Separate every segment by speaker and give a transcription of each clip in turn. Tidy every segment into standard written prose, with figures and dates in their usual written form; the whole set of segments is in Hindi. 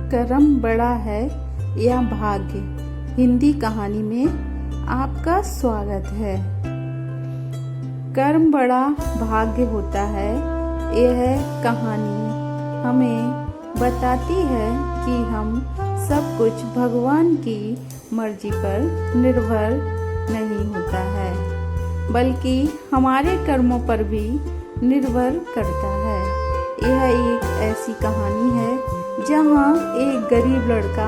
Speaker 1: कर्म बड़ा है या भाग्य हिंदी कहानी में आपका स्वागत है। कर्म बड़ा भाग्य होता है, यह कहानी हमें बताती है कि हम सब कुछ भगवान की मर्जी पर निर्भर नहीं होता है, बल्कि हमारे कर्मों पर भी निर्भर करता है। यह एक ऐसी कहानी है जहां एक गरीब लड़का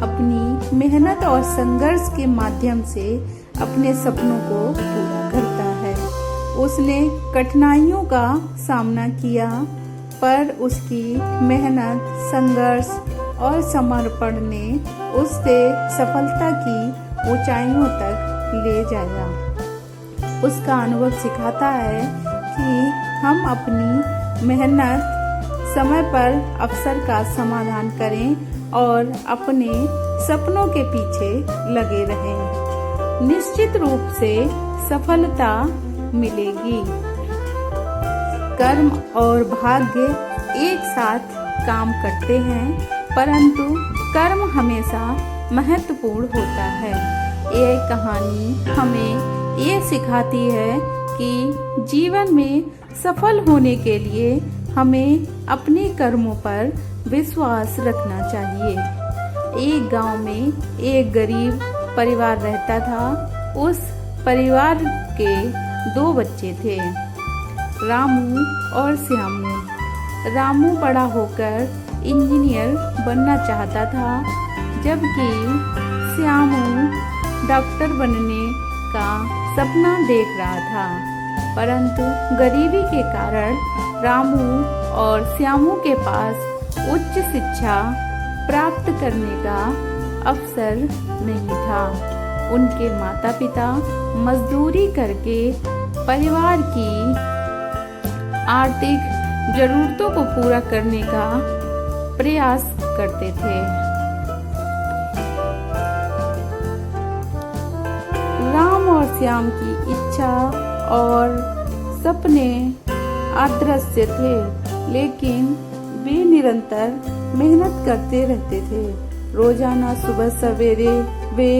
Speaker 1: अपनी मेहनत और संघर्ष के माध्यम से अपने सपनों को पूरा करता है। उसने कठिनाइयों का सामना किया, पर उसकी मेहनत, संघर्ष और समर्पण ने उसे सफलता की ऊंचाइयों तक ले जाया। उसका अनुभव सिखाता है कि हम अपनी मेहनत, समय पर अवसर का समाधान करें और अपने सपनों के पीछे लगे रहें। निश्चित रूप से सफलता मिलेगी। कर्म और भाग्य एक साथ काम करते हैं, परंतु कर्म हमेशा महत्वपूर्ण होता है। यह कहानी हमें ये सिखाती है कि जीवन में सफल होने के लिए हमें अपने कर्मों पर विश्वास रखना चाहिए। एक गांव में एक गरीब परिवार रहता था। उस परिवार के 2 बच्चे थे, रामू और श्यामू। रामू बड़ा होकर इंजीनियर बनना चाहता था, जबकि श्यामू डॉक्टर बनने का सपना देख रहा था। परंतु गरीबी के कारण रामू और श्यामू के पास उच्च शिक्षा प्राप्त करने का अवसर नहीं था। उनके माता पिता मजदूरी करके परिवार की आर्थिक जरूरतों को पूरा करने का प्रयास करते थे। राम और श्याम की इच्छा और सपने अदृश्य थे, लेकिन वे निरंतर मेहनत करते रहते थे। रोजाना सुबह सवेरे वे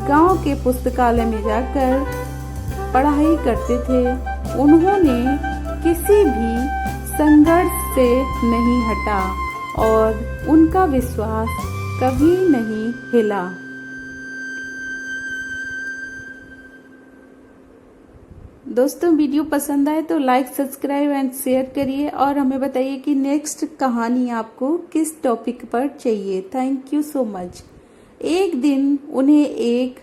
Speaker 1: गांव के पुस्तकालय में जाकर पढ़ाई करते थे। उन्होंने किसी भी संघर्ष से नहीं हटा और उनका विश्वास कभी नहीं हिला। दोस्तों, वीडियो पसंद आए तो लाइक, सब्सक्राइब एंड शेयर करिए और हमें बताइए कि नेक्स्ट कहानी आपको किस टॉपिक पर चाहिए। Thank you so much. एक दिन उन्हें एक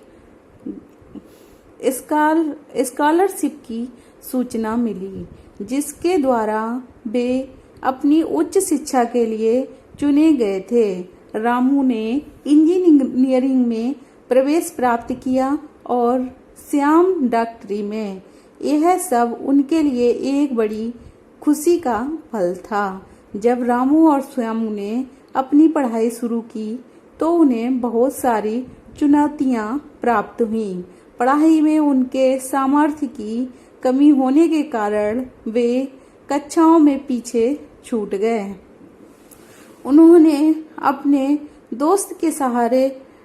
Speaker 1: स्कॉलरशिप की सूचना मिली, जिसके द्वारा वे अपनी उच्च शिक्षा के लिए चुने गए थे। रामू ने इंजीनियरिंग में प्रवेश प्राप्त किया और श्याम डॉक्टरी में। यह सब उनके लिए एक बड़ी खुशी का पल था। जब रामू और श्यामू ने अपनी पढ़ाई शुरू की तो उन्हें बहुत सारी चुनौतियां प्राप्त हुईं। पढ़ाई में उनके सामर्थ्य की कमी होने के कारण वे कक्षाओं में पीछे छूट गए। उन्होंने अपने दोस्त के सहारे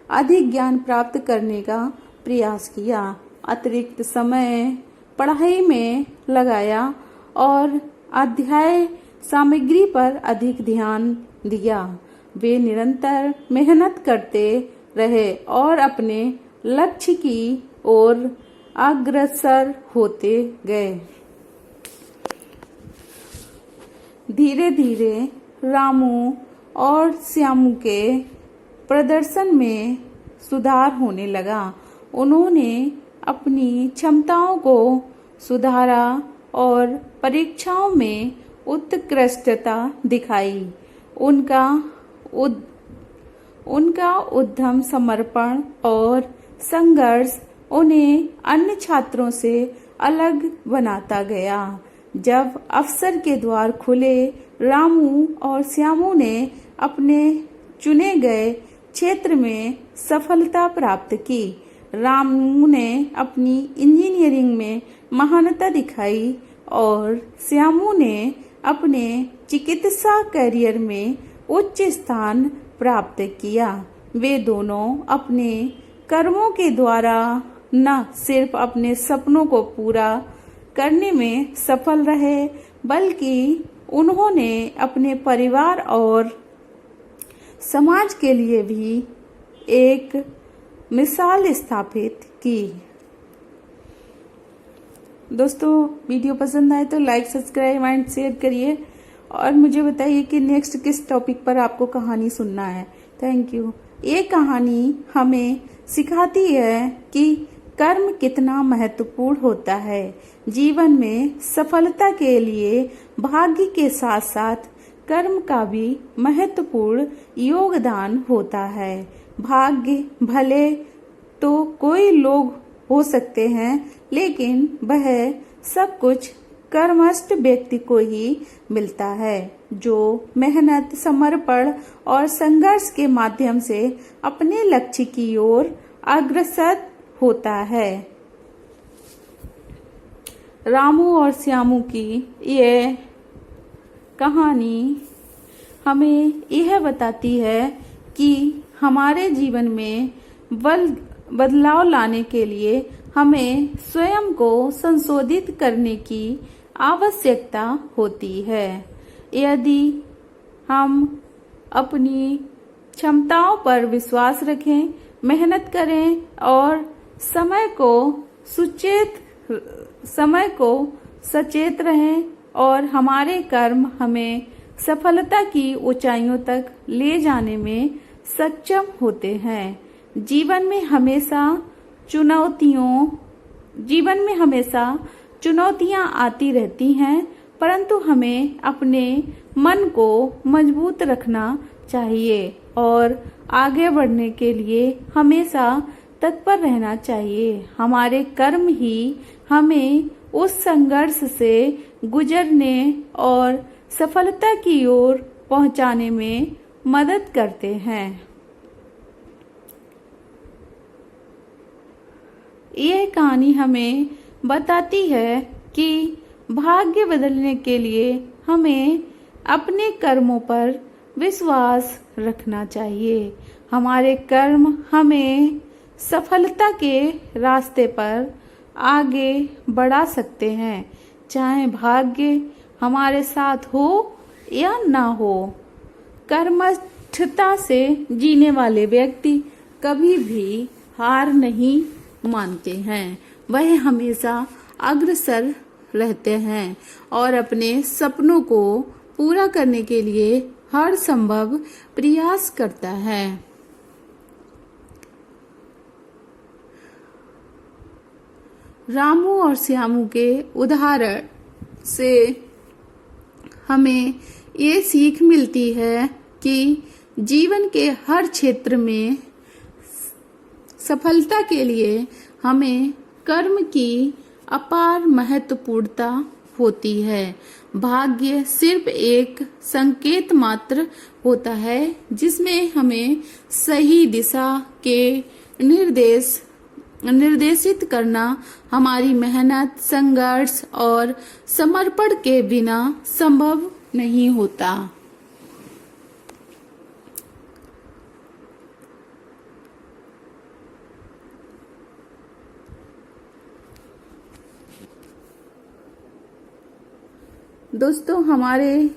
Speaker 1: अधिक ज्ञान प्राप्त करने का प्रयास किया, अतिरिक्त समय पढ़ाई में लगाया और अध्याय सामग्री पर अधिक ध्यान दिया। वे निरंतर मेहनत करते रहे और अपने लक्ष्य की ओर अग्रसर होते गए। धीरे धीरे रामू और श्यामू के प्रदर्शन में सुधार होने लगा। उन्होंने अपनी क्षमताओं को सुधारा और परीक्षाओं में उत्कृष्टता दिखाई। उनका उद्यम, समर्पण और संघर्ष उन्हें अन्य छात्रों से अलग बनाता गया। जब अवसर के द्वार खुले, रामू और श्यामू ने अपने चुने गए क्षेत्र में सफलता प्राप्त की। रामू ने अपनी इंजीनियरिंग में महानता दिखाई और श्यामू ने अपने चिकित्सा करियर में उच्च स्थान प्राप्त किया। वे दोनों अपने कर्मों के द्वारा न सिर्फ अपने सपनों को पूरा करने में सफल रहे, बल्कि उन्होंने अपने परिवार और समाज के लिए भी एक मिसाल स्थापित की। दोस्तों, वीडियो पसंद आए तो लाइक, सब्सक्राइब एंड शेयर करिए और मुझे बताइए कि नेक्स्ट किस टॉपिक पर आपको कहानी सुनना है। Thank you. ये कहानी हमें सिखाती है कि कर्म कितना महत्वपूर्ण होता है। जीवन में सफलता के लिए भाग्य के साथ साथ कर्म का भी महत्वपूर्ण योगदान होता है। भाग्य भले तो कोई लोग हो सकते हैं, लेकिन वह सब कुछ कर्मस्थ व्यक्ति को ही मिलता है, जो मेहनत, समर्पण और संघर्ष के माध्यम से अपने लक्ष्य की ओर अग्रसर होता है। रामू और श्यामू की ये कहानी हमें यह बताती है कि हमारे जीवन में बदलाव लाने के लिए हमें स्वयं को संशोधित करने की आवश्यकता होती है। यदि हम अपनी क्षमताओं पर विश्वास रखें, मेहनत करें और समय को सचेत रहें और हमारे कर्म हमें सफलता की ऊंचाइयों तक ले जाने में सक्षम होते हैं। जीवन में हमेशा चुनौतियां आती रहती हैं, परंतु हमें अपने मन को मजबूत रखना चाहिए और आगे बढ़ने के लिए हमेशा तत्पर रहना चाहिए। हमारे कर्म ही हमें उस संघर्ष से गुजरने और सफलता की ओर पहुंचाने में मदद करते हैं। यह कहानी हमें बताती है कि भाग्य बदलने के लिए हमें अपने कर्मों पर विश्वास रखना चाहिए। हमारे कर्म हमें सफलता के रास्ते पर आगे बढ़ा सकते हैं, चाहे भाग्य हमारे साथ हो या ना हो। कर्मठता से जीने वाले व्यक्ति कभी भी हार नहीं मानते हैं। वह हमेशा अग्रसर रहते हैं और अपने सपनों को पूरा करने के लिए हर संभव प्रयास करता है। रामू और श्यामू के उदाहरण से हमें ये सीख मिलती है कि जीवन के हर क्षेत्र में सफलता के लिए हमें कर्म की अपार महत्वपूर्णता होती है। भाग्य सिर्फ एक संकेत मात्र होता है, जिसमें हमें सही दिशा के निर्देशित करना हमारी मेहनत, संघर्ष और समर्पण के बिना संभव नहीं होता। दोस्तों, हमारे